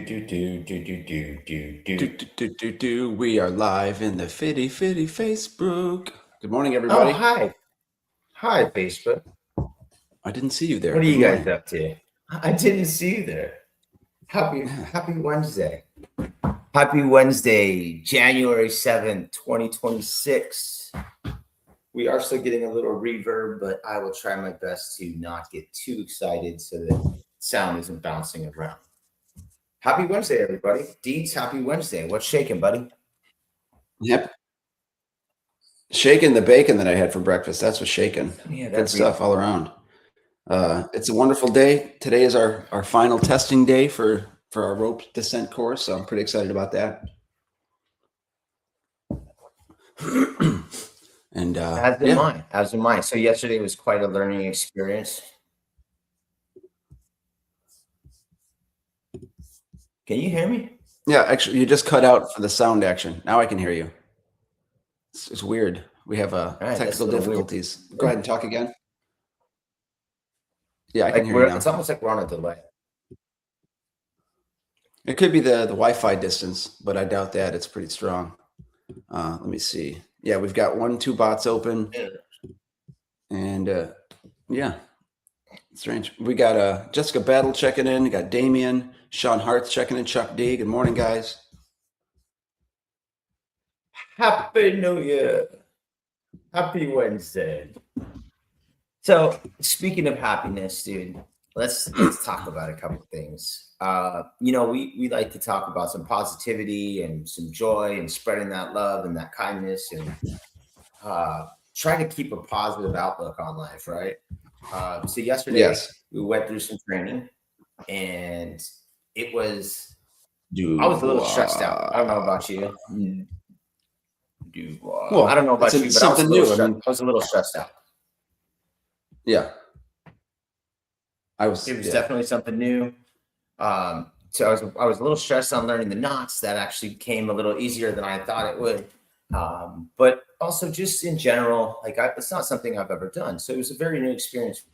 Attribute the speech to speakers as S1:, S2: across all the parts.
S1: We are live in the Fitty Facebook. Good morning,
S2: Oh,
S1: everybody.
S2: hi. Hi, Facebook.
S1: I didn't see you there.
S2: What are
S1: Good
S2: you guys
S1: morning.
S2: up to? I didn't see you there. Happy Wednesday. Happy Wednesday, January 7th, 2026. We are still getting a little reverb, but I will try my best to not get too excited so that sound isn't bouncing around. Happy Wednesday, everybody. Deeds, happy Wednesday. What's shaking, buddy?
S1: Yep. Shaking the bacon that I had for breakfast. That's what's shaking.
S2: Yeah,
S1: Good stuff all around. It's a wonderful day. Today is our final testing day for our rope descent course, so I'm pretty excited about that. And
S2: as am I. So yesterday was quite a learning experience. Can you hear me?
S1: Yeah, actually, you just cut out for the sound action. Now I can hear you. It's weird. We have technical difficulties. Go ahead and talk again. Yeah, I can hear you now.
S2: It's almost like we're on a delay.
S1: It could be the Wi-Fi distance, but I doubt that. It's pretty strong. Let me see. Yeah, we've got 2 bots open. And yeah, strange. We got Jessica Battle checking in. We got Damien, Sean Hart's checking in, Chuck D. Good morning, guys.
S2: Happy New Year. Happy Wednesday. So speaking of happiness, dude, let's talk about a couple of things. We like to talk about some positivity and some joy and spreading that love and that kindness and try to keep a positive outlook on life, right? So yesterday we went through some training and it was I was a little stressed out. I don't know about you.
S1: Well,
S2: I don't know about you, but I was a little stressed out.
S1: Yeah.
S2: It was definitely something new. So I was a little stressed on learning the knots. That actually came a little easier than I thought it would. But also just in general, it's not something I've ever done. So it was a very new experience.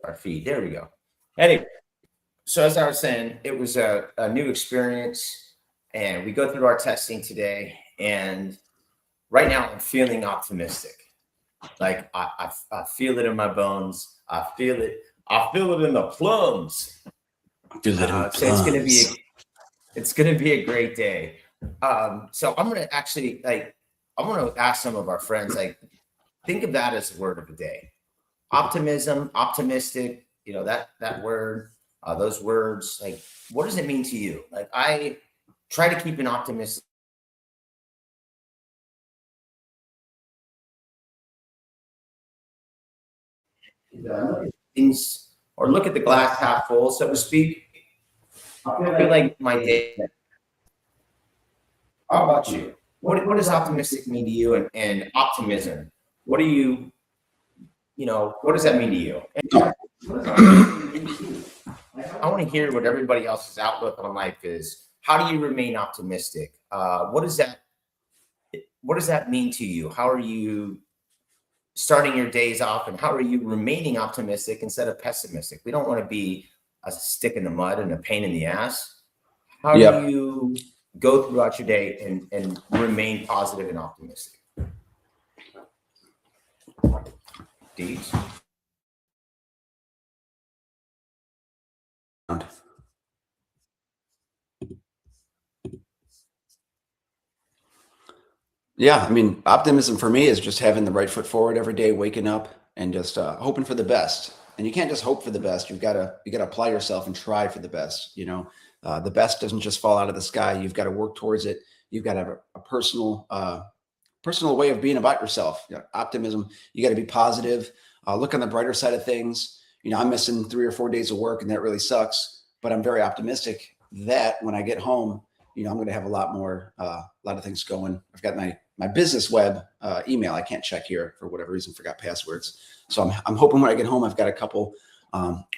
S2: Our feed. There we go. Anyway, so as I was saying, it was a new experience, and we go through our testing today. And right now, I'm feeling optimistic. Like I feel it in my bones. I feel it in the plums. So it's gonna be a great day. So I'm gonna actually I'm gonna ask some of our friends, think of that as the word of the day. Optimism, optimistic, that word, those words, what does it mean to you? I try to keep an optimistic things, or look at the glass half full, so to speak. I feel like my day. How about you? What does optimistic mean to you, and optimism? What do you, what does that mean to you? I want to hear what everybody else's outlook on life is. How do you remain optimistic? What does that mean to you? How are you starting your days off, and how are you remaining optimistic instead of pessimistic? We don't want to be a stick in the mud and a pain in the ass. How do you go throughout your day and remain positive and optimistic? Deeds?
S1: Yeah, I mean, optimism for me is just having the right foot forward every day, waking up and just hoping for the best. And you can't just hope for the best. You got to apply yourself and try for the best. The best doesn't just fall out of the sky. You've got to work towards it. You've got to have a personal way of being about yourself. Optimism. You got to be positive. Look on the brighter side of things. I'm missing 3 or 4 days of work, and that really sucks. But I'm very optimistic that when I get home, I'm going to have a lot of things going. I've got my business web email. I can't check here for whatever reason, forgot passwords. So I'm hoping when I get home, I've got a couple.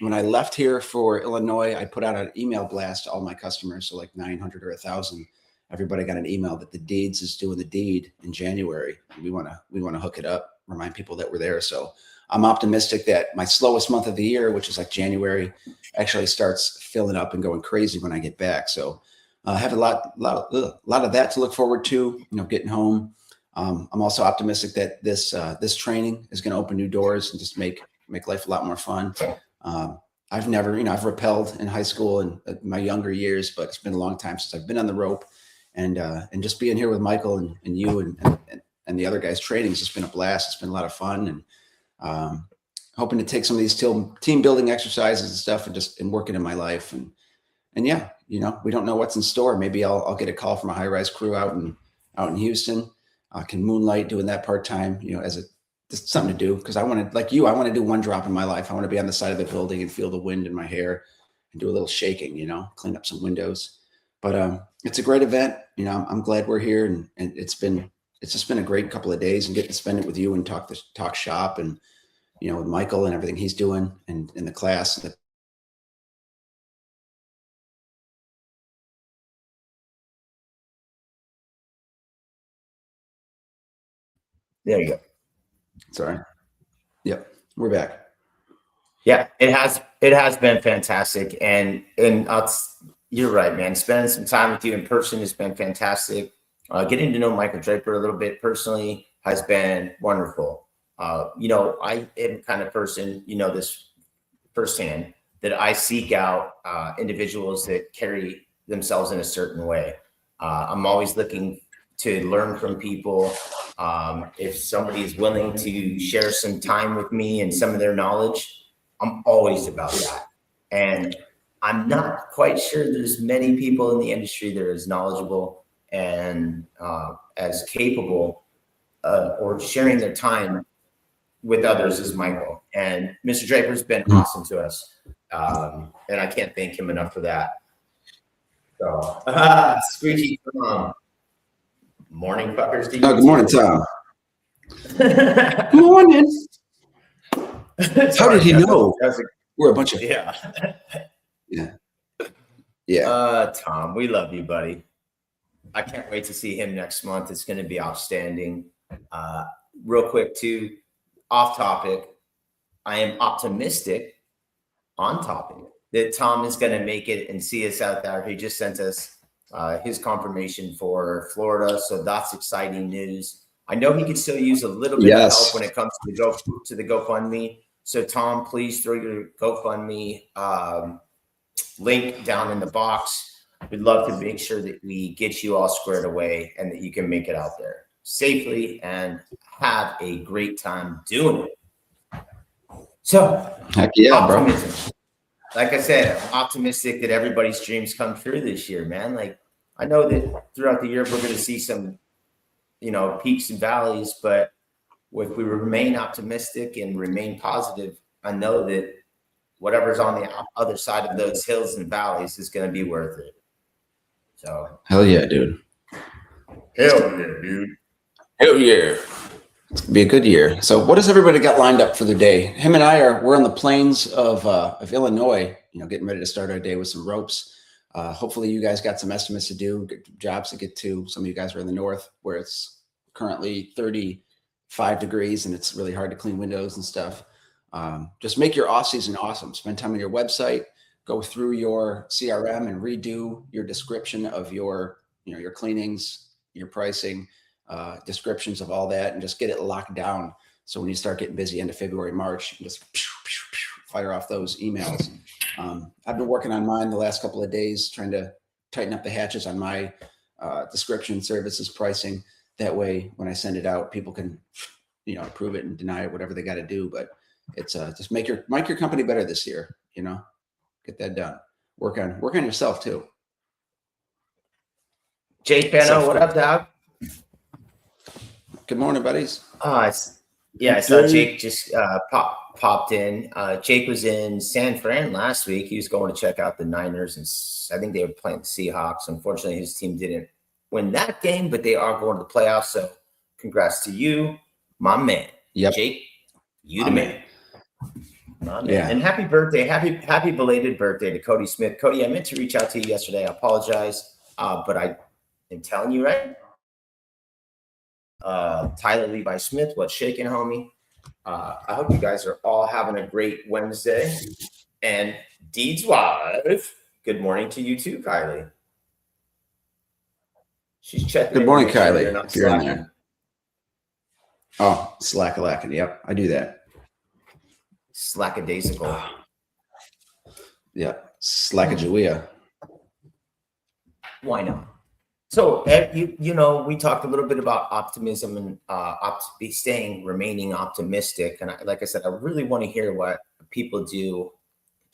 S1: When I left here for Illinois, I put out an email blast to all my customers. So like 900 or 1,000, everybody got an email that the Deeds is doing the deed in January. We want to hook it up. remind people that we're there. So I'm optimistic that my slowest month of the year, which is like January, actually starts filling up and going crazy when I get back. So I have a lot of that to look forward to, getting home. I'm also optimistic that this training is going to open new doors and just make life a lot more fun. I've never, I've rappelled in high school and my younger years, but it's been a long time since I've been on the rope, and just being here with Michael and you and the other guys training has just been a blast. It's been a lot of fun, and hoping to take some of these team building exercises and stuff and work it in my life. And yeah, we don't know what's in store. Maybe I'll get a call from a high rise crew out in Houston. I can moonlight doing that part-time, as just something to do. Cause I want to, like you, I want to do one drop in my life. I want to be on the side of the building and feel the wind in my hair and do a little shaking, clean up some windows. But it's a great event. I'm glad we're here, and it's just been a great couple of days, and getting to spend it with you and talk shop, and, with Michael and everything he's doing and in the class.
S2: There you go.
S1: Sorry. Yep. We're back.
S2: Yeah, it has been fantastic. And you're right, man. Spending some time with you in person has been fantastic. Getting to know Michael Draper a little bit personally has been wonderful. I am the kind of person, this firsthand, that I seek out individuals that carry themselves in a certain way. I'm always looking to learn from people. If somebody is willing to share some time with me and some of their knowledge, I'm always about that. And I'm not quite sure there's many people in the industry that are as knowledgeable and as capable or sharing their time with others as Michael. And Mr. Draper's been awesome to us. And I can't thank him enough for that. So, Squeegee, morning, fuckers.
S1: Good morning, Tom. Good morning. How did he know? We're a bunch of
S2: yeah. Tom, we love you, buddy. I can't wait to see him next month. It's going to be outstanding. Real quick, too, off topic. I am optimistic, on topic, that Tom is going to make it and see us out there. He just sent us his confirmation for Florida, so that's exciting news. I know he could still use a little bit of help when it comes to the GoFundMe. So Tom, please throw your GoFundMe link down in the box. We'd love to make sure that we get you all squared away and that you can make it out there safely and have a great time doing it. So,
S1: heck yeah,
S2: optimism.
S1: Bro.
S2: Like I said, I'm optimistic that everybody's dreams come true this year, man. Like, I know that throughout the year we're going to see some, peaks and valleys, but if we remain optimistic and remain positive, I know that whatever's on the other side of those hills and valleys is going to be worth it. So,
S1: hell yeah, dude.
S2: Hell yeah, dude.
S1: Hell yeah. It's gonna be a good year. So what does everybody got lined up for their day? Him and we're on the plains of Illinois, getting ready to start our day with some ropes. Hopefully you guys got some estimates to do, jobs to get to. Some of you guys are in the north where it's currently 35 degrees and it's really hard to clean windows and stuff. Just make your off season awesome. Spend time on your website, go through your CRM and redo your description of your cleanings, your pricing, descriptions of all that, and just get it locked down. So when you start getting busy end of February, March, just fire off those emails. I've been working on mine the last couple of days, trying to tighten up the hatches on my description, services, pricing. That way, when I send it out, people can, approve it and deny it, whatever they got to do. But it's just make your company better this year. Get that done. Work on yourself too.
S2: Jake Pano, what up, dog?
S1: Good morning, buddies.
S2: I saw Jake just popped in. Jake was in San Fran last week. He was going to check out the Niners, and I think they were playing the Seahawks. Unfortunately, his team didn't win that game, but they are going to the playoffs. So congrats to you, my man.
S1: Yep.
S2: Jake, you the man.
S1: Yeah.
S2: And happy birthday. Happy belated birthday to Cody Smith. Cody, I meant to reach out to you yesterday. I apologize. But I am telling you right Tyler Levi Smith, what's shaking, homie? I hope you guys are all having a great Wednesday. And Deed's wife, good morning to you too, Kylie. She's checking
S1: Good
S2: in
S1: morning,
S2: to make sure
S1: Kylie,
S2: you're not
S1: if you're in
S2: slacking.
S1: there. Oh, slack-a-lackin'. Yep, I do that.
S2: Slackadaisical.
S1: Yeah, slackajawea.
S2: Why not? So we talked a little bit about optimism and remaining optimistic. And like I said, I really want to hear what people do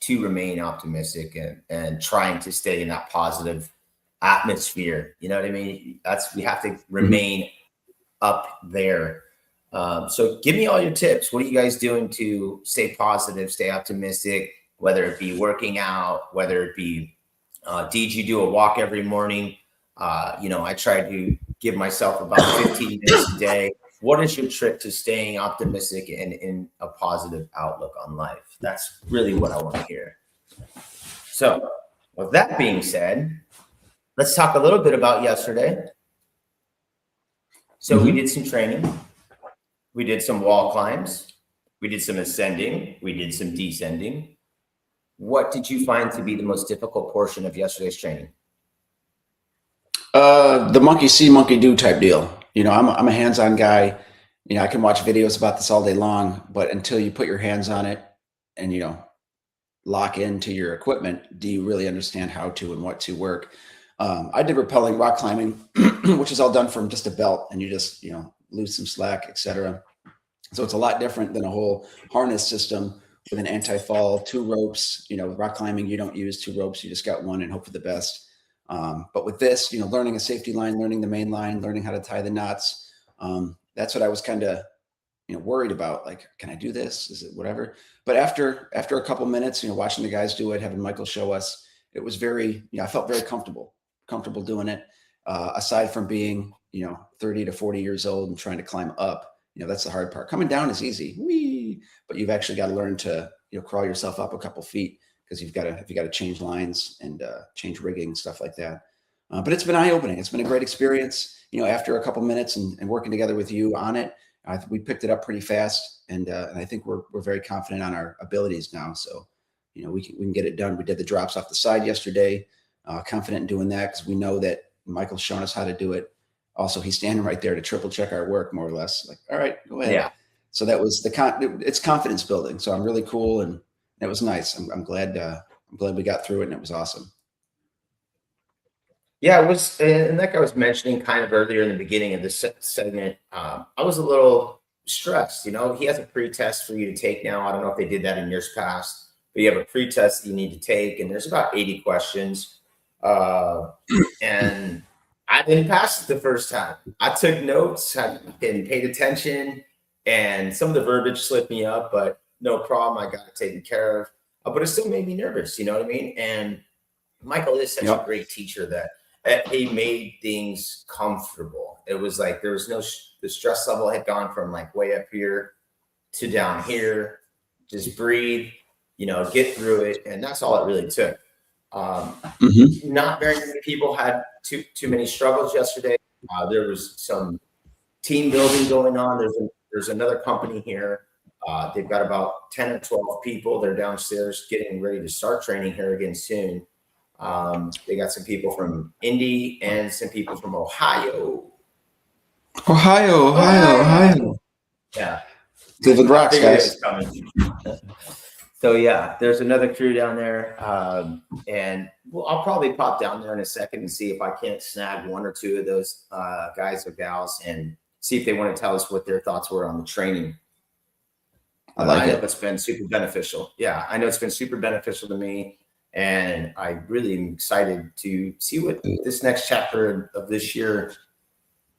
S2: to remain optimistic and trying to stay in that positive atmosphere. You know what I mean? We have to remain up there. So give me all your tips. What are you guys doing to stay positive, stay optimistic, whether it be working out, whether it be, did you do a walk every morning? I try to give myself about 15 minutes a day. What is your trick to staying optimistic and in a positive outlook on life? That's really what I want to hear. So with that being said, let's talk a little bit about yesterday. So we did some training. We did some wall climbs. We did some ascending. We did some descending. What did you find to be the most difficult portion of yesterday's training?
S1: The monkey see, monkey do type deal. I'm a hands-on guy. I can watch videos about this all day long, but until you put your hands on it and, lock into your equipment, do you really understand how to and what to work? I did rappelling rock climbing, which is all done from just a belt, and you just, lose some slack, etc. So it's a lot different than a whole harness system with an anti-fall, 2 ropes. Rock climbing, you don't use 2 ropes. You just got one and hope for the best. But with this, learning a safety line, learning the main line, learning how to tie the knots. That's what I was kind of, worried about. Like, can I do this? Is it whatever? But after a couple minutes, watching the guys do it, having Michael show us, it was very, I felt very comfortable doing it. Aside from being, 30 to 40 years old and trying to climb up, that's the hard part. Coming down is easy, but you've actually got to learn to, crawl yourself up a couple feet, because you've got to change lines and change rigging, stuff like that. But it's been eye-opening. It's been a great experience. After a couple minutes and working together with you on it, we picked it up pretty fast, and I think we're very confident on our abilities now. So, we can get it done. We did the drops off the side yesterday. Confident in doing that because we know that Michael's shown us how to do it. Also, he's standing right there to triple check our work, more or less. Like, all right, go ahead.
S2: Yeah.
S1: So that was it's confidence building. So I'm really cool, and it was nice. I'm glad we got through it, and it was awesome.
S2: Yeah, it was, and like I was mentioning kind of earlier in the beginning of this segment, I was a little stressed. He has a pre-test for you to take now. I don't know if they did that in years past, but you have a pre-test that you need to take, and there's about 80 questions. And I didn't pass it the first time. I took notes and paid attention, and some of the verbiage slipped me up, but no problem. I got it taken care of. But it still made me nervous. You know what I mean? And Michael is such a great teacher that he made things comfortable. It was like there was the stress level had gone from like way up here to down here. Just breathe, get through it, and that's all it really took. Not very many people had too many struggles yesterday. There was some team building going on. There's another company here. They've got about 10 or 12 people. They're downstairs getting ready to start training here again soon. They got some people from Indy and some people from Ohio.
S1: Ohio.
S2: Yeah.
S1: Cleveland rocks, guys.
S2: So yeah, there's another crew down there. And I'll probably pop down there in a second and see if I can't snag 1 or 2 of those guys or gals and see if they want to tell us what their thoughts were on the training. I know it's been super beneficial. Yeah, I know it's been super beneficial to me. And I really am excited to see what this next chapter of this year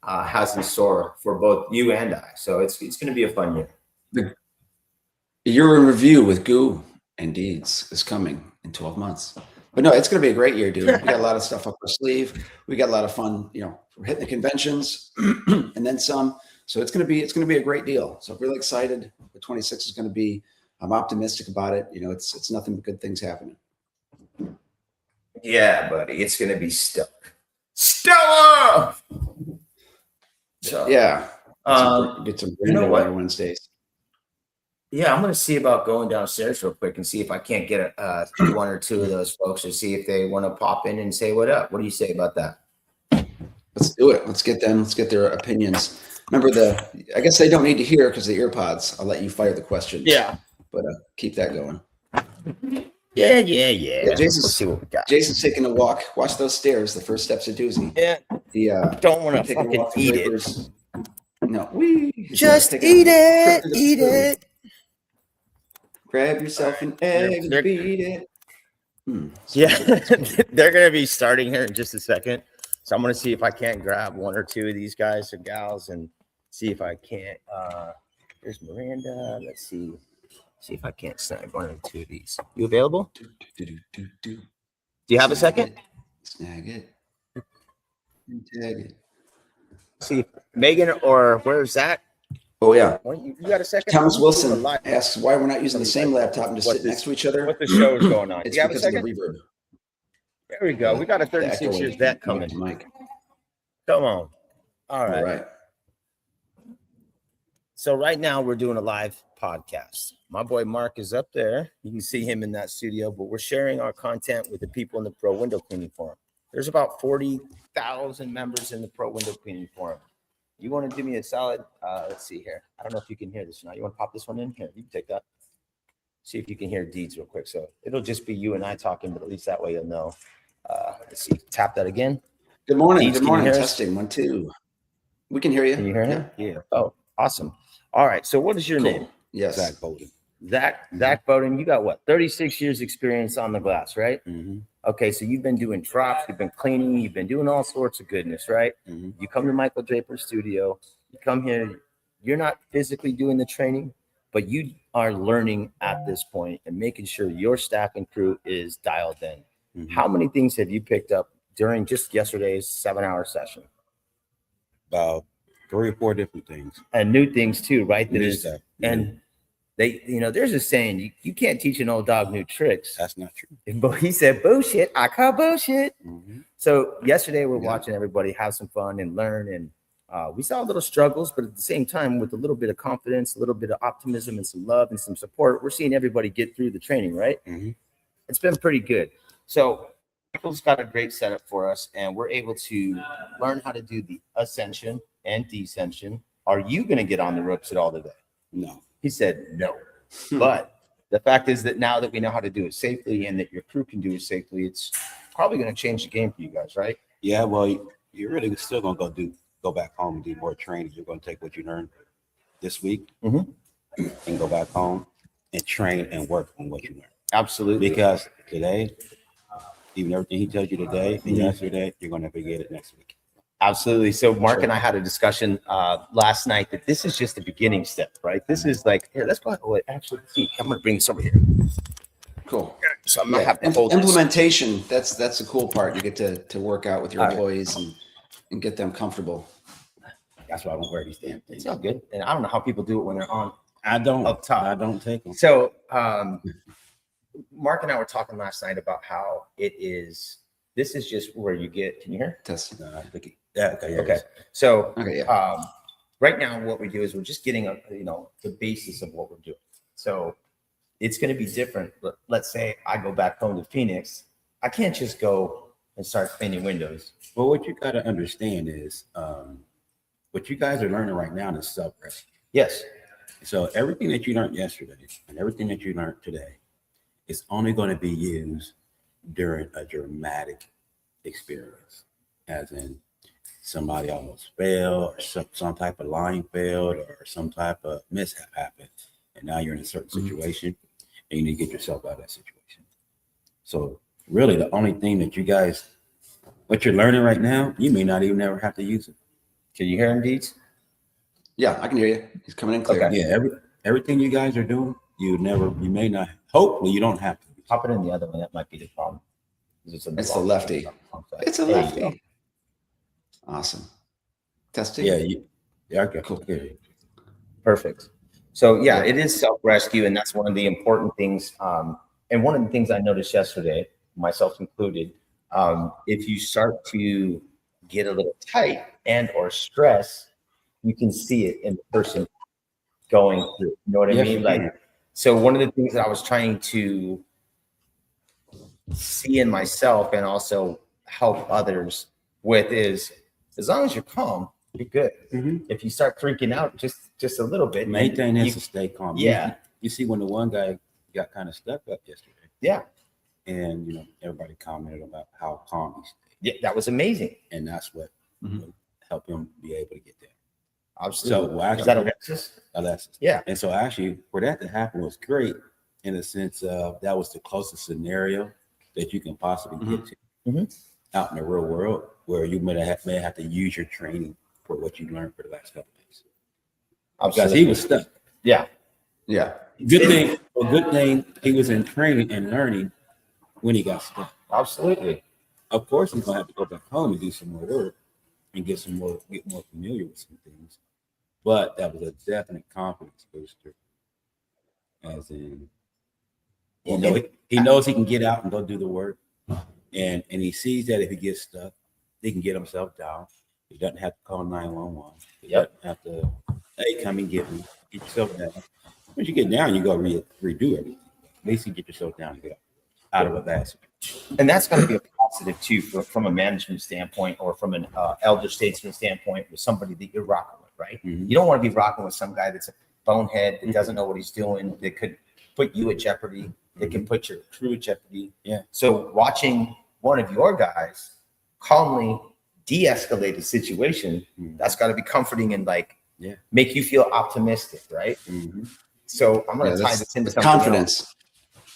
S2: has in store for both you and I. So it's going to be a fun year.
S1: The year in review with Goo and Deeds is coming in 12 months. But no, it's going to be a great year, dude. We got a lot of stuff up our sleeve. We got a lot of fun. We're hitting the conventions and then some. So it's going to be a great deal. So I'm really excited. The 26 is going to be. I'm optimistic about it. It's nothing but good things happening.
S2: Yeah, buddy, it's going to be stellar. So
S1: yeah, Get some
S2: You know
S1: brand
S2: what?
S1: on Wednesdays.
S2: Yeah, I'm gonna see about going downstairs real quick and see if I can't get one or two of those folks to see if they want to pop in and say what up. What do you say about that?
S1: Let's do it. Let's get them. Let's get their opinions. Remember I guess they don't need to hear because the ear pods. I'll let you fire the questions.
S2: Yeah.
S1: But keep that going.
S2: Yeah.
S1: Jason's,
S2: see what we got.
S1: Jason's taking a walk. Watch those stairs. The first step's a doozy.
S2: Yeah. Don't want to
S1: taking a
S2: fucking
S1: walk to
S2: eat
S1: Draper's. No.
S2: Just
S1: taking
S2: eat
S1: a trip
S2: it.
S1: to the
S2: Eat
S1: food.
S2: it.
S1: Grab yourself an egg and beat it.
S2: Yeah, they're going to be starting here in just a second. So I'm going to see if I can't grab one or two of these guys or gals and see if I can't. Here's Miranda. Let's see. See if I can't snag one or two of these. You available? Do you have a second?
S1: Snag it. Tag it.
S2: See, Megan or where's Zach?
S1: Oh, yeah.
S2: You got a second?
S1: Thomas Wilson asks why we're not using the same laptop and just sitting next to each other.
S2: What the show is going on?
S1: It's
S2: you have a
S1: because of
S2: second?
S1: the reverb.
S2: There we go. We got a 36 years vet coming.
S1: Mike.
S2: Come on. All right.
S1: All right.
S2: So right now we're doing a live podcast. My boy Mark is up there. You can see him in that studio, but we're sharing our content with the people in the Pro Window Cleaning Forum. There's about 40,000 members in the Pro Window Cleaning Forum. You want to do me a solid? Let's see here. I don't know if you can hear this or not. You want to pop this one in? Here, you can take that. See if you can hear Deeds real quick. So it'll just be you and I talking, but at least that way you'll know. Let's see. Tap that again.
S1: Good morning.
S2: Deeds,
S1: Good morning.
S2: can you hear us?
S1: Testing. 1, 2. We can hear you.
S2: Can you hear him? Yeah. Oh, awesome. All right. So what is your name?
S1: Yes.
S3: Zach Bowden.
S2: Zach Bowden, you got what? 36 years experience on the glass, right?
S3: Mm-hmm.
S2: Okay, so you've been doing drops, you've been cleaning, you've been doing all sorts of goodness, right?
S3: Mm-hmm.
S2: You come to Michael Draper's studio, you come here, you're not physically doing the training, but you are learning at this point and making sure your staff and crew is dialed in.
S3: Mm-hmm.
S2: How many things have you picked up during just yesterday's 7-hour session?
S3: About 3 or 4 different things.
S2: And new things too, right? That
S3: New
S2: is,
S3: stuff.
S2: and they, there's a saying, you can't teach an old dog new tricks.
S3: That's not true.
S2: But he said, bullshit, I call bullshit.
S3: Mm-hmm.
S2: So yesterday we're watching everybody have some fun and learn. And we saw little struggles, but at the same time, with a little bit of confidence, a little bit of optimism and some love and some support, we're seeing everybody get through the training, right?
S3: Mm-hmm.
S2: It's been pretty good. So Michael's got a great setup for us, and we're able to learn how to do the ascension and descension. Are you going to get on the ropes at all today?
S3: No.
S2: He said no. But the fact is that now that we know how to do it safely and that your crew can do it safely, it's probably going to change the game for you guys, right?
S3: Yeah, well, you're really still going to go back home and do more training. You're going to take what you learned this week and go back home and train and work on what you learned.
S2: Absolutely.
S3: Because today, even everything he tells you today and yesterday, you're going to forget it next week.
S2: Absolutely. So Mark and I had a discussion last night that this is just the beginning step, right? This is like, here, let's go ahead. Oh, actually, see, I'm going to bring this over here.
S1: Cool.
S2: So I'm going to have to hold
S1: implementation. That's the cool part. You get to work out with your employees and get them comfortable.
S3: That's why I don't wear these damn things.
S2: It's all good. And I don't know how people do it when they're on.
S3: I don't.
S2: Up top.
S3: I don't take them.
S2: So Mark and I were talking last night about how this is just where you get, can you hear?
S1: Test.
S3: Yeah.
S2: Okay. So
S1: Okay. Yeah.
S2: right now what we do is we're just getting the basis of what we're doing. So it's going to be different. Let's say I go back home to Phoenix. I can't just go and start cleaning windows.
S3: Well, what you got to understand is what you guys are learning right now is self-rescue.
S2: Yes.
S3: So everything that you learned yesterday and everything that you learned today is only going to be used during a dramatic experience, as in somebody almost failed or some type of line failed or some type of mishap happened. And now you're in a certain situation and you need to get yourself out of that situation. So really the only thing that you guys, what you're learning right now, you may not even ever have to use it.
S2: Can you hear him, Deeds?
S1: Yeah, I can hear you. He's coming in clear.
S2: Okay.
S3: Yeah, everything you guys are doing, you may not, hopefully you don't have to.
S2: Pop it in the other one. That might be the problem.
S1: It's the lefty. It's a lefty. Awesome. Testing.
S3: Yeah. Okay.
S1: Cool.
S3: Good.
S2: Perfect. So yeah, it is self-rescue, and that's one of the important things. And one of the things I noticed yesterday, myself included, if you start to get a little tight and or stress, you can see it in the person going through. You know what I
S3: Yes,
S2: mean?
S3: you
S2: Like,
S3: can.
S2: so one of the things that I was trying to see in myself and also help others with is, as long as you're calm, you're good.
S3: Mhm.
S2: If you start freaking out just a little bit,
S3: The main thing is
S2: you-
S3: to stay calm.
S2: Yeah.
S3: You see, when the one guy got kind of stuck up yesterday,
S2: yeah,
S3: and everybody commented about how calm he stayed,
S2: yeah, that was amazing.
S3: and that's what
S1: Mhm.
S3: helped him be able to get there.
S2: Absolutely.
S3: So, well,
S2: Is that
S3: actually,
S2: Alexis? Yeah.
S3: And so actually, for that to happen was great in the sense of that was the closest scenario that you can possibly get to out in the real world, where you may have to use your training for what you learned for the last couple of days. Because he was stuck.
S2: Yeah.
S1: Yeah.
S3: Good thing he was in training and learning when he got stuck.
S2: Absolutely.
S3: Of course, he's gonna have to go back home and do some more work and get more familiar with some things. But that was a definite confidence booster. As in, he knows he can get out and go do the work, and he sees that if he gets stuck, he can get himself down. He doesn't have to call 911. He doesn't have to, hey, come and get me. Get yourself down. Once you get down, you go redo everything. At least you get yourself down and get out of a bad situation.
S2: And that's going to be a positive too, from a management standpoint or from an elder statesman standpoint, with somebody that you're rocking with, right?
S3: Mhm.
S2: You don't want to be rocking with some guy that's a bonehead that doesn't know what he's doing, that could put you at jeopardy, that can put your crew at jeopardy.
S3: Yeah.
S2: So watching one of your guys calmly de-escalate the situation, that's got to be comforting and make you feel optimistic, right?
S3: Mm-hmm.
S2: So I'm going to tie this into something
S1: confidence.
S2: else.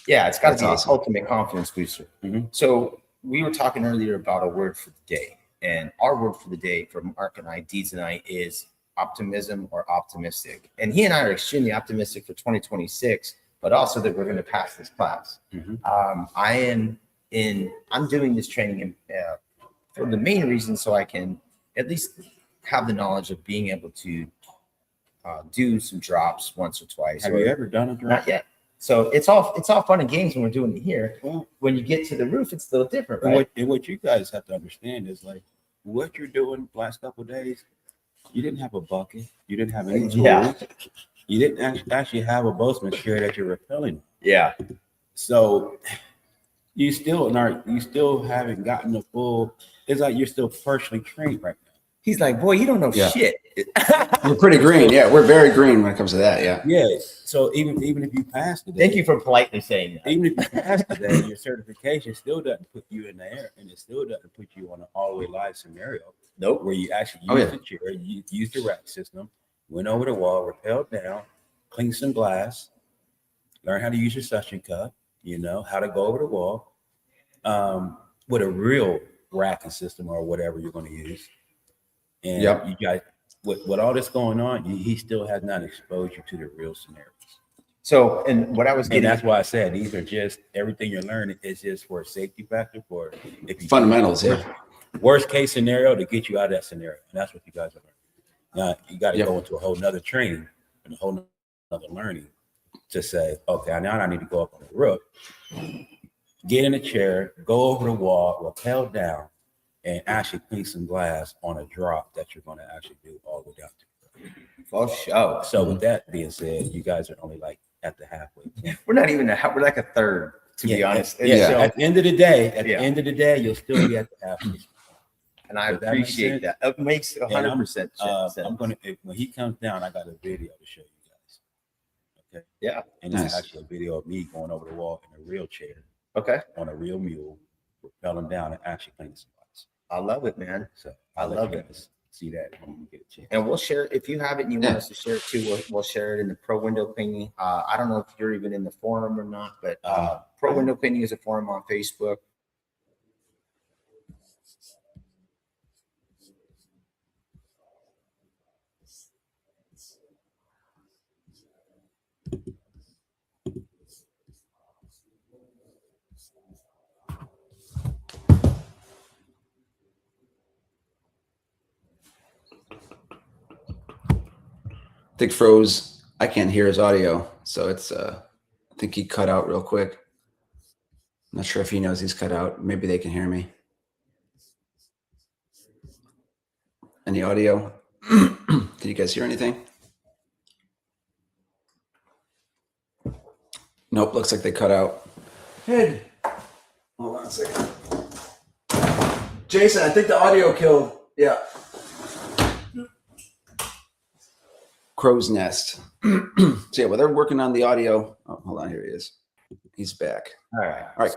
S2: Yeah, it's got to
S1: That's
S2: be
S1: awesome.
S2: an ultimate confidence booster.
S3: Mhm.
S2: So we were talking earlier about a word for the day, and our word for the day for Mark and I, Dee tonight, is optimism or optimistic. And he and I are extremely optimistic for 2026, but also that we're going to pass this class.
S3: Mhm.
S2: I'm doing this training for the main reason so I can at least have the knowledge of being able to do some drops once or twice.
S3: Have you ever done a drop?
S2: Not yet. So it's all fun and games when we're doing it here.
S3: Well,
S2: When you get to the roof, it's a little different,
S3: and
S2: right?
S3: what you guys have to understand is what you're doing the last couple of days. You didn't have a bucket. You didn't have any tools.
S2: Yeah.
S3: You didn't actually have a boatman's chair that you're rappelling.
S2: Yeah.
S3: So you still haven't gotten the full. It's like you're still partially trained right now.
S2: He's like, boy, you don't know
S1: Yeah.
S2: shit.
S1: We're pretty green. Yeah, we're very green when it comes to that. Yeah.
S3: Yeah. So even if you pass today,
S2: Thank you for politely saying that.
S3: even if you pass today, your certification still doesn't put you in the air, and it still doesn't put you on an all-the-way live scenario.
S2: Nope.
S3: Where you actually use the chair, you use the rack system, went over the wall, rappelled down, cleaned some glass, learn how to use your suction cup, how to go over the wall with a real racking system or whatever you're going to use. And you guys, with all this going on, he still has not exposed you to the real scenarios.
S2: So, and what I was getting,
S3: And that's why I said these are just everything you're learning is just for a safety factor for if you
S1: Fundamentals.
S3: worst case scenario to get you out of that scenario. And that's what you guys are learning. Now you got to go into a whole nother training and a whole nother learning to say, okay, now I need to go up on the roof, get in a chair, go over the wall, rappel down, and actually clean some glass on a drop that you're going to actually do all the way down to.
S2: for sure.
S3: So with that being said, you guys are only at the halfway point.
S2: We're not even we're like a third, to be honest.
S3: Yeah.
S2: So,
S3: At the end of the day, you'll still be at the halfway.
S2: and I
S3: Does that make
S2: appreciate
S3: sense?
S2: that. It makes 100% sense.
S3: I'm gonna when he comes down, I got a video to show you guys. Okay.
S2: Yeah.
S3: And it's actually a video of me going over the wall in a real chair.
S2: Okay.
S3: On a real mule, rappelling down and actually cleaning some glass.
S2: I love it, man.
S3: So
S2: I love it.
S3: See that when you get a chance.
S2: And we'll share it. If you have it and you want us to share it too, we'll share it in the Pro Window Cleaning. I don't know if you're even in the forum or not, but Pro Window Cleaning is a forum on Facebook.
S1: I think froze. I can't hear his audio, so it's. I think he cut out real quick. I'm not sure if he knows he's cut out. Maybe they can hear me. Any audio? Can you guys hear anything? Nope, looks like they cut out. Hold on a second. Jason, I think the audio killed. Yeah. Crow's Nest. So yeah, well, they're working on the audio. Oh, hold on, here he is. He's back.
S2: All right.
S1: All right.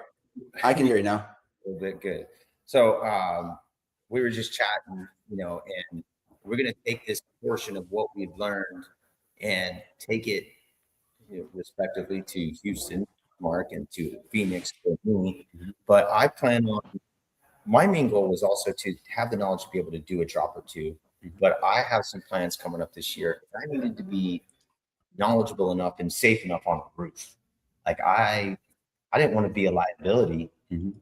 S1: I can hear you now.
S2: A little bit good. So we were just chatting, and we're going to take this portion of what we've learned and take it respectively to Houston, Mark, and to Phoenix for me. But I plan on, my main goal was also to have the knowledge to be able to do a drop or two. But I have some plans coming up this year. I needed to be knowledgeable enough and safe enough on the roof. Like I didn't want to be a liability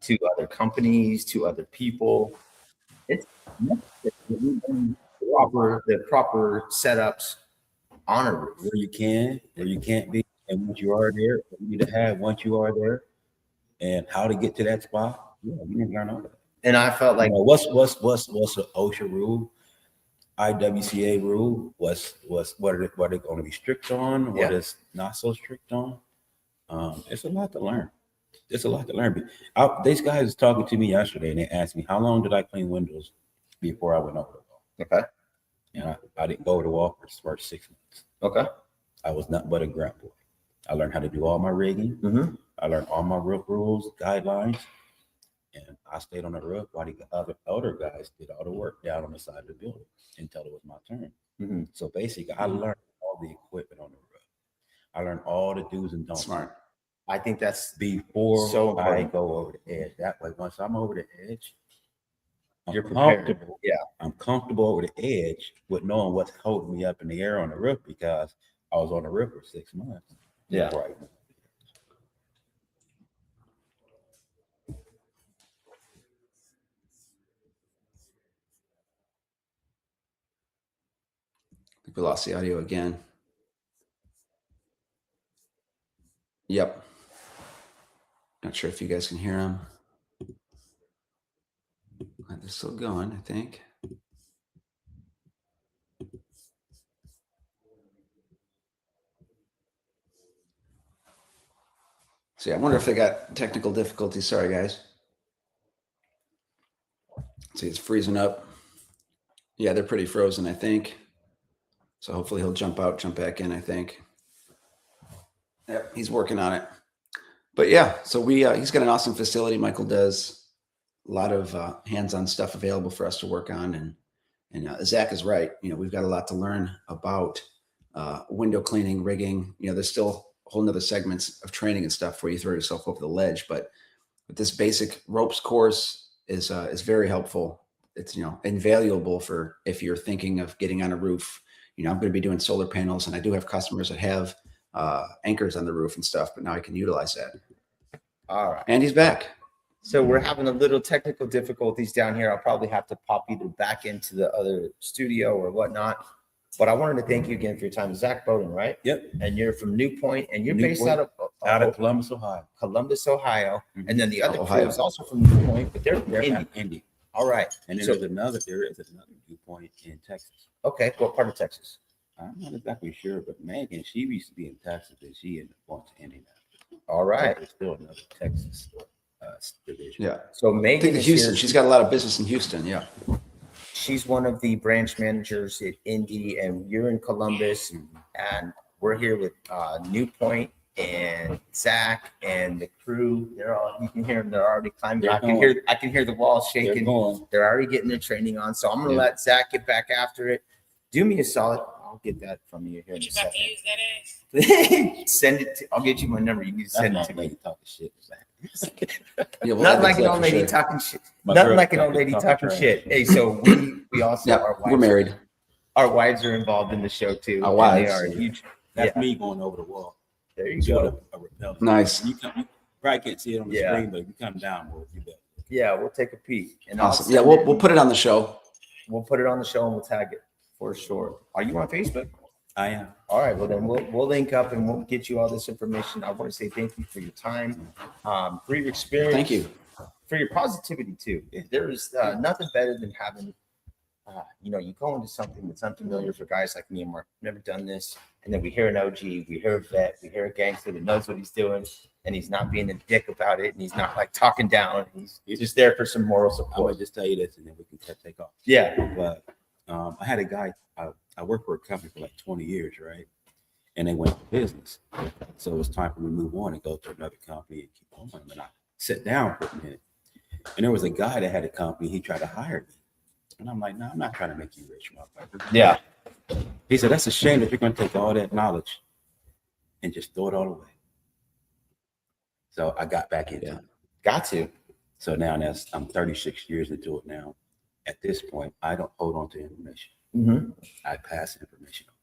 S2: to other companies, to other people. It's the proper setups on a roof.
S3: Where you can, where you can't be, and once you are there, what you need to have once you are there, and how to get to that spot. Yeah, you need to learn all that.
S2: And I felt like
S3: what's the OSHA rule, IWCA rule? What are they going to be strict on? What is not so strict on? It's a lot to learn. It's a lot to learn. These guys was talking to me yesterday, and they asked me, how long did I clean windows before I went over the wall?
S2: Okay.
S3: And I didn't go over the wall for the first 6 months.
S2: Okay.
S3: I was nothing but a grunt boy. I learned how to do all my rigging. I learned all my roof rules, guidelines, and I stayed on the roof while the other guys did all the work down on the side of the building until it was my turn. So basically, I learned all the equipment on the roof. I learned all the do's and don'ts.
S1: Smart.
S2: I think that's
S3: Before
S2: so
S3: I go over the edge. That way, once I'm over the edge,
S2: you're prepared.
S3: comfortable.
S2: Yeah.
S3: I'm comfortable over the edge with knowing what's holding me up in the air on the roof because I was on the roof for 6 months.
S2: Yeah.
S3: Right.
S1: I think we lost the audio again. Yep. Not sure if you guys can hear them. They're still going, I think. So yeah, I wonder if they got technical difficulties. Sorry, guys. See, it's freezing up. Yeah, they're pretty frozen, I think. So hopefully he'll jump out, jump back in, I think. Yep, he's working on it. But yeah, so he's got an awesome facility. Michael does a lot of hands-on stuff available for us to work on. And Zach is right. We've got a lot to learn about window cleaning, rigging. There's still a whole nother segments of training and stuff where you throw yourself over the ledge. But this basic ropes course is very helpful. It's, invaluable for if you're thinking of getting on a roof. I'm going to be doing solar panels, and I do have customers that have anchors on the roof and stuff, but now I can utilize that.
S2: All right.
S1: And he's back.
S2: So we're having a little technical difficulties down here. I'll probably have to pop either back into the other studio or whatnot. But I wanted to thank you again for your time. Zach Bowden, right?
S3: Yep.
S2: And you're from New Point, and you're
S3: Newport,
S2: based out of
S3: Columbus, Ohio.
S2: Columbus, Ohio. And then the other
S1: Ohio.
S2: crew is also from New Point, but they're
S3: They're
S2: Indy. All right.
S3: And then
S2: So-
S3: there is another viewpoint in Texas.
S2: Okay. What part of Texas?
S3: I'm not exactly sure, but Megan, she used to be in Texas, and she ended up going to Indianapolis.
S2: All right.
S3: There's still another Texas division.
S1: Yeah.
S2: So
S1: I
S2: Megan
S1: think
S2: is
S1: Houston.
S2: here.
S1: She's got a lot of business in Houston. Yeah.
S2: She's one of the branch managers at Indy, and you're in Columbus, and we're here with New Point and Zach and the crew. They're all, you can hear them. They're already climbing.
S3: They're
S2: I can hear the walls
S3: They're
S2: shaking.
S3: going.
S2: They're already getting their training on. So I'm gonna
S1: Yeah.
S2: let Zach get back after it. Do me a solid. I'll get that from you here in a
S4: You about to
S2: second.
S4: use that ass?
S2: Send it. I'll get you my number. You can
S3: That's
S2: send it
S3: not
S2: to
S3: lady
S2: me.
S3: talking shit. Zach.
S1: Yeah. We'll
S2: Not
S1: add
S2: like
S1: the
S2: an
S1: clip
S2: old
S1: for
S2: lady
S1: sure.
S2: talking shit.
S3: My
S2: Nothing
S3: girl
S2: like an old
S3: talking
S2: lady talking
S3: trash.
S2: shit. Hey, so we also
S1: Yeah, we're married.
S2: Our wives are involved in the show too.
S1: Our
S2: and
S1: wives,
S2: They are
S1: yeah.
S2: huge.
S3: That's
S2: Yeah.
S3: me going over the wall.
S2: There you
S3: With
S2: go.
S3: a repellent.
S1: Nice.
S3: You probably can't see it on the
S2: Yeah.
S3: screen, but if you come down more, you bet.
S2: Yeah, we'll take a peek. And
S1: Awesome. Yeah, we'll put it on the show.
S2: we'll put it on the show and we'll tag it for sure. Are you on Facebook?
S3: I am.
S2: All right. Well, then we'll link up and we'll get you all this information. I want to say thank you for your time, for your experience.
S1: Thank you.
S2: For your positivity too. There is nothing better than having you go into something that's unfamiliar for guys like me and Mark, never done this. And then we hear an OG, we hear a vet, we hear a gangster that knows what he's doing, and he's not being a dick about it, and he's not like talking down. He's just there for some moral
S3: I
S2: support.
S3: would just tell you this, and then we can take off.
S2: Yeah.
S3: But I had a guy. I worked for a company for like 20 years, right? And they went to business, so it was time for me to move on and go to another company and keep on. And I sat down for a minute, and there was a guy that had a company. He tried to hire me, and I'm like, "No, I'm not trying to make you rich, motherfucker."
S2: Yeah.
S3: He said, "That's a shame that you're going to take all that knowledge and just throw it all away." So I got back into it.
S2: Got to.
S3: So now I'm 36 years into it now. At this point, I don't hold on to information.
S2: Mm-hmm.
S3: I pass information on.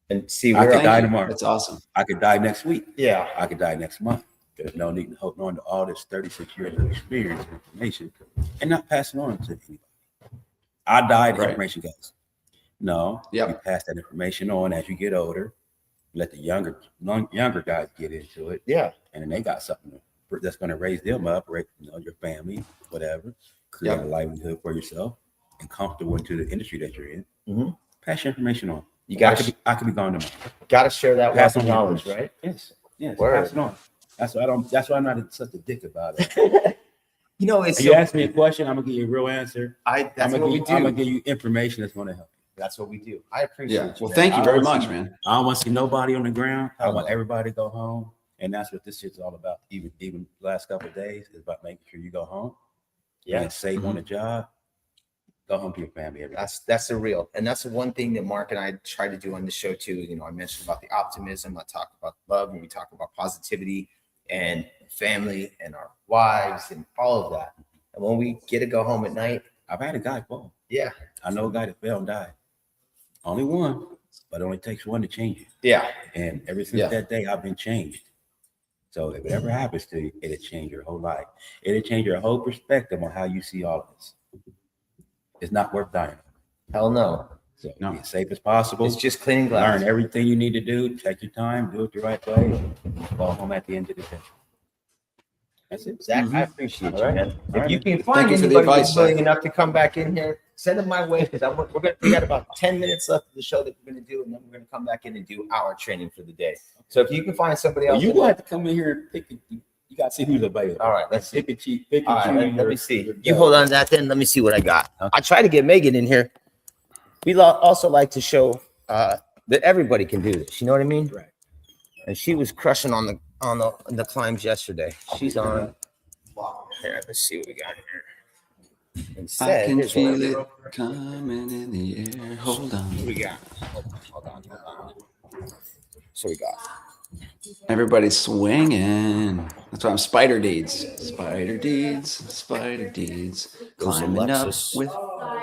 S2: And see,
S3: I
S2: we're
S3: could die tomorrow.
S1: That's awesome.
S3: I could die next week.
S2: Yeah.
S3: I could die next month. There's no need to hold on to all this 36 years of experience and information and not pass it on to anybody. I died,
S1: Right.
S3: information goes. No,
S1: Yep.
S3: you pass that information on as you get older. Let the younger guys get into it,
S2: Yeah.
S3: and then they got something that's going to raise them up, right? Your family, whatever, create a livelihood for yourself, and comfortable into the industry that you're in.
S2: Mm-hmm.
S3: Pass your information on.
S2: You got
S3: I could be gone tomorrow.
S2: got to share that
S3: Pass
S2: wealth of
S3: on
S2: knowledge,
S3: information.
S2: right?
S3: Yes.
S2: Word.
S3: Pass it on. That's why I'm not such a dick about it.
S2: It's
S3: If you ask me a question, I'm gonna give you a real answer.
S2: that's what we do.
S3: I'm gonna give you information that's gonna help.
S2: That's what we do. I appreciate
S1: Yeah.
S2: you.
S1: Well,
S2: man.
S1: thank you very
S3: I
S1: much,
S3: see-
S1: man.
S3: I don't want to see nobody on the ground. I want
S2: Okay.
S3: everybody to go home, and that's what this shit's all about. Even last couple of days is about making sure you go home.
S2: Yeah.
S3: And save on the job. Go home to your family every day.
S2: That's the real, and that's the one thing that Mark and I try to do on the show too. I mentioned about the optimism. I talk about love, and we talk about positivity and family and our wives and all of that. And when we get to go home at night,
S3: I've had a guy fall.
S2: yeah,
S3: I know a guy that fell and died. Only one, but it only takes one to change it.
S2: yeah,
S3: And ever since that day, I've been changed. So if it ever happens to you, it'll change your whole life. It'll change your whole perspective on how you see all of this. It's not worth dying.
S2: hell no.
S3: So be as safe as possible.
S2: It's just cleaning glass.
S3: Learn everything you need to do. Take your time. Do it the right way. Go home at the end of the day. That's it.
S2: Zach, I appreciate you,
S3: All right.
S2: man.
S3: All
S2: If you
S3: right.
S2: can find
S1: you for the
S2: anybody
S1: advice,
S2: who's willing
S1: Zach.
S2: enough to come back in here, send them my way because we got about 10 minutes left of the show that we're going to do, and then we're going to come back in and do our training for the day. So if you can find somebody else,
S3: You will have to come in here and pick. You got to see who's available.
S2: all right, let's see.
S3: Pick and choose. Pick and
S2: All right,
S3: choose
S2: let me
S3: your-
S2: see.
S3: your
S2: You
S3: guy.
S2: hold on to that then. Let me see what I got.
S3: Okay.
S2: I try to get Megan in here. We also like to show that everybody can do this. You know what I mean?
S3: Right.
S2: And she was crushing on the climbs yesterday. She's on. Here, let's see what we got here.
S1: I
S2: Instead,
S1: can
S2: here's what we'll
S1: feel
S2: do.
S1: it coming in the air. Hold on.
S2: What we got? Hold on. So we got.
S1: Everybody's swinging. That's why I'm spider deeds. Spider deeds. Spider deeds.
S2: Goes
S1: Climbing up
S2: Alexis
S1: with.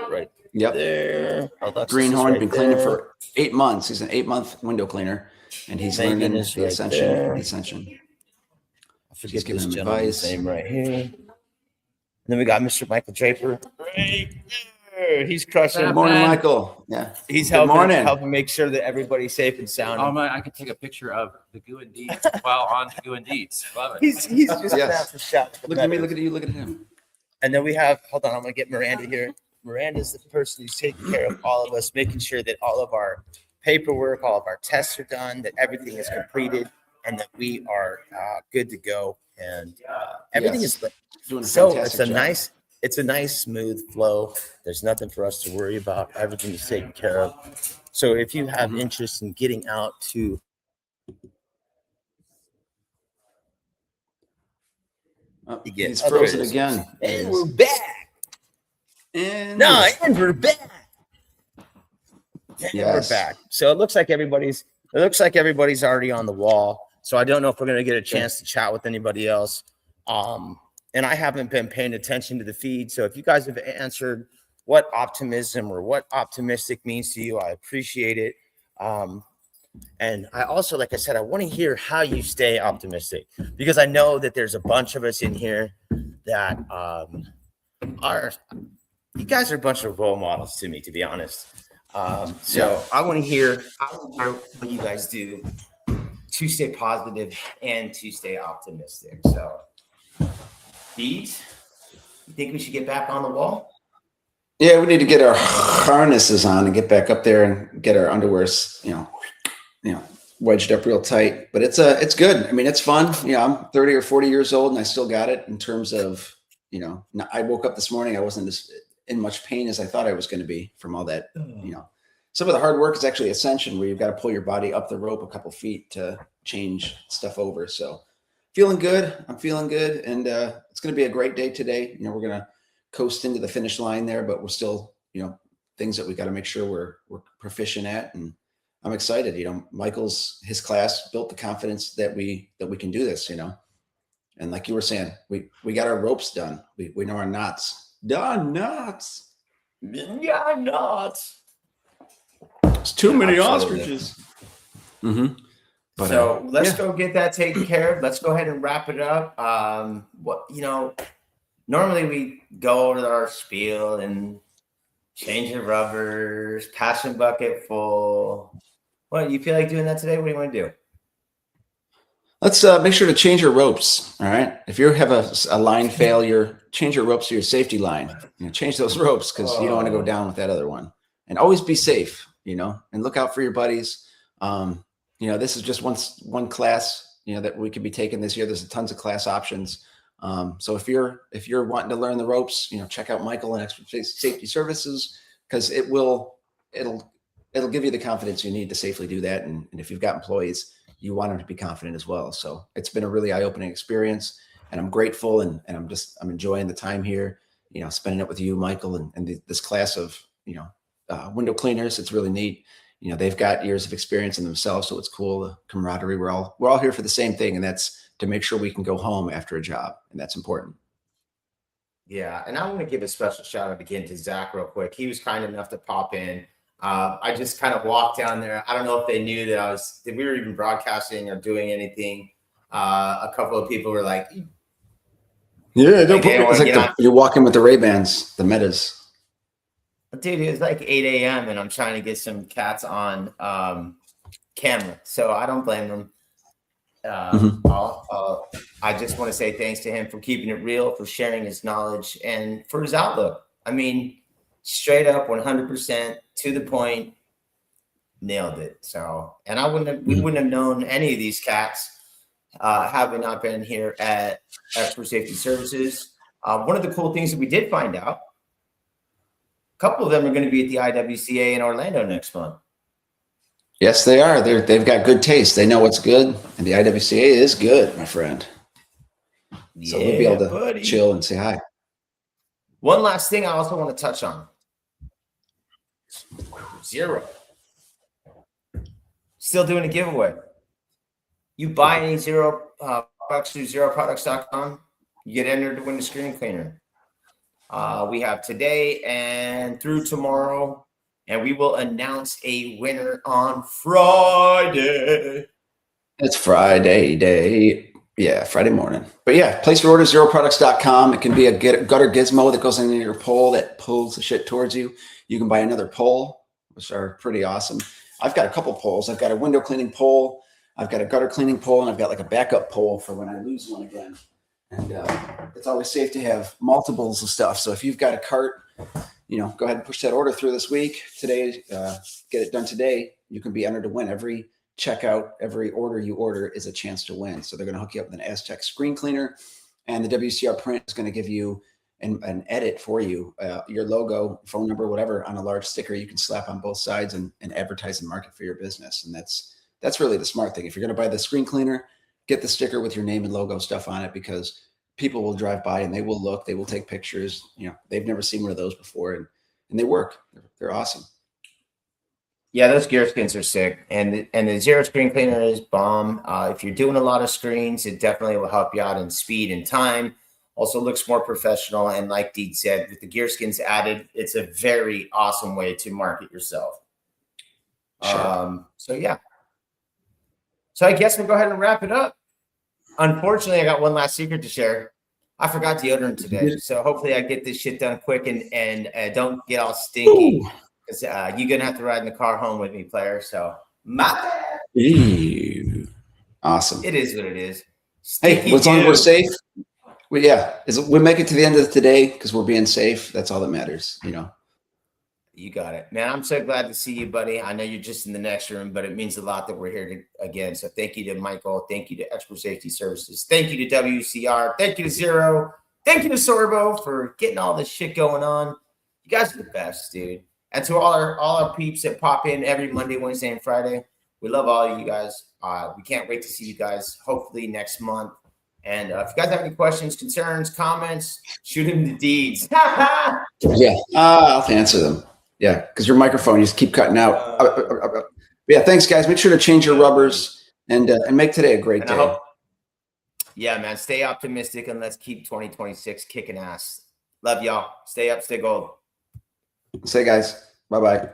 S2: right
S1: Yep.
S2: there. Alexis is
S1: Greenhorn
S2: right
S1: been cleaning
S2: there.
S1: for 8 months. He's an 8-month window cleaner, and he's
S2: Megan
S1: learning
S2: is
S1: the
S2: right
S1: ascension.
S2: there.
S1: The ascension.
S2: I forget
S1: She's giving
S2: this
S1: him
S2: gentleman's
S1: advice.
S2: name right here. And then we got Mr. Michael Draper. Right there. He's crushing.
S1: Good morning, Michael. Yeah.
S2: He's
S1: Good morning.
S2: helping make sure that everybody's safe and sound.
S5: I can take a picture of the Goo and Deeds while on Goo and Deeds. Love it.
S2: He's just
S1: Yes.
S2: out for shout.
S1: Look at me. Look at you. Look at him.
S2: And then we have, hold on, I'm gonna get Miranda here. Miranda's the person who's taking care of all of us, making sure that all of our paperwork, all of our tests are done, that everything is completed, and that we are good to go. And everything
S1: Yes.
S2: is
S1: Doing a
S2: so
S1: fantastic
S2: it's a
S1: job.
S2: nice smooth flow. There's nothing for us to worry about. Everything is taken care of. So if you have interest in getting out to
S1: Oh,
S2: You get
S1: he's
S2: other
S1: frozen
S2: is-
S1: again.
S2: and we're back.
S1: And
S2: No, and we're back. And
S1: Yes.
S2: we're back. So it looks like everybody's already on the wall. So I don't know if we're gonna get a chance to chat with anybody else. And I haven't been paying attention to the feed. So if you guys have answered what optimism or what optimistic means to you, I appreciate it. And I also, like I said, I want to hear how you stay optimistic, because I know that there's a bunch of us in here that you guys are a bunch of role models to me, to be honest. So I want to hear what you guys do to stay positive and to stay optimistic. So, Deeds, you think we should get back on the wall?
S1: Yeah, we need to get our harnesses on and get back up there and get our underwears, wedged up real tight. But it's good. I mean, it's fun. I'm 30 or 40 years old and I still got it in terms of, I woke up this morning. I wasn't as in much pain as I thought I was going to be from all that, Some of the hard work is actually ascension, where you've got to pull your body up the rope a couple feet to change stuff over. So feeling good. I'm feeling good. And it's going to be a great day today. We're going to coast into the finish line there, but we're still, things that we got to make sure we're proficient at. And I'm excited. His class built the confidence that we can do this, And like you were saying, we got our ropes done. We know our knots. Done knots.
S2: Yeah, knots.
S1: It's too many
S2: Absolutely.
S1: ostriches. Mm-hmm. But,
S2: so let's go get that taken care of. Let's go ahead and wrap it up. Normally we go over our spiel and change the rubbers, passion bucket full. What, you feel like doing that today? What do you want to do?
S1: Let's make sure to change your ropes. All right. If you have a line failure, change your ropes to your safety line. Change those ropes because you don't want to go down with that other one. And always be safe, and look out for your buddies. This is just one class, that we could be taking this year. There's tons of class options. So if you're wanting to learn the ropes, check out Michael and Expert Safety Services, because it'll give you the confidence you need to safely do that. And if you've got employees, you want them to be confident as well. So it's been a really eye-opening experience, and I'm grateful. And I'm enjoying the time here, spending it with you, Michael, and this class of, window cleaners. It's really neat. They've got years of experience in themselves. So it's cool. The camaraderie, we're all here for the same thing. And that's to make sure we can go home after a job. And that's important.
S2: Yeah. And I want to give a special shout out again to Zach real quick. He was kind enough to pop in. I just kind of walked down there. I don't know if they knew that we were even broadcasting or doing anything. A couple of people were like,
S1: yeah, don't put it's like you're walking with the Ray-Bans, the Metas.
S2: Dude, it was like 8 a.m. and I'm trying to get some cats on camera. So I don't blame them. I just want to say thanks to him for keeping it real, for sharing his knowledge, and for his outlook. I mean, straight up 100% to the point, nailed it. So, and we wouldn't have known any of these cats had we not been here at Expert Safety Services. One of the cool things that we did find out, a couple of them are going to be at the IWCA in Orlando next month.
S1: Yes, they are. They've got good taste. They know what's good, and the IWCA is good, my friend. So we'll be able to chill and say hi.
S2: One last thing I also want to touch on. Zero. Still doing a giveaway. You buy any Zero products through zeroproducts.com, you get entered to win the screen cleaner. We have today and through tomorrow, and we will announce a winner on Friday.
S1: It's Friday day. Yeah, Friday morning. But yeah, place your order, zeroproducts.com. It can be a gutter gizmo that goes into your pole that pulls the shit towards you. You can buy another pole, which are pretty awesome. I've got a couple poles. I've got a window cleaning pole. I've got a gutter cleaning pole, and I've got like a backup pole for when I lose one again. And it's always safe to have multiples of stuff. So if you've got a cart, go ahead and push that order through this week. Today, get it done today. You can be entered to win. Every checkout, every order you order is a chance to win. So they're going to hook you up with an Aztec screen cleaner, and the WCR print is going to give you an edit for you, your logo, phone number, whatever, on a large sticker you can slap on both sides and advertise and market for your business. And that's really the smart thing. If you're going to buy the screen cleaner, get the sticker with your name and logo stuff on it, because people will drive by and they will look, they will take pictures. They've never seen one of those before, and they work. They're awesome.
S2: Yeah, those gear skins are sick, and the Zero screen cleaner is bomb. If you're doing a lot of screens, it definitely will help you out in speed and time. Also looks more professional, and like Deed said, with the gear skins added, it's a very awesome way to market yourself.
S1: Sure.
S2: So yeah. So I guess we'll go ahead and wrap it up. Unfortunately, I got one last secret to share. I forgot deodorant today, so hopefully I get this shit done quick and don't get all stinky. Because you're gonna have to ride in the car home with me, player. So
S1: awesome.
S2: It is what it is.
S1: Hey, as long as we're safe, we make it to the end of today because we're being safe. That's all that matters.
S2: You got it, man. I'm so glad to see you, buddy. I know you're just in the next room, but it means a lot that we're here again. So thank you to Michael. Thank you to Expert Safety Services. Thank you to WCR. Thank you to Zero. Thank you to Sorbo for getting all this shit going on. You guys are the best, dude. And to all our peeps that pop in every Monday, Wednesday, and Friday, we love all of you guys. We can't wait to see you guys hopefully next month. And if you guys have any questions, concerns, comments, shoot them to Deeds.
S1: Yeah, I'll answer them. Yeah, because your microphone, you just keep cutting out. Yeah, thanks, guys. Make sure to change your rubbers and make today a great day.
S2: Yeah, man. Stay optimistic and let's keep 2026 kicking ass. Love y'all. Stay up, stay gold.
S1: Say, guys. Bye-bye.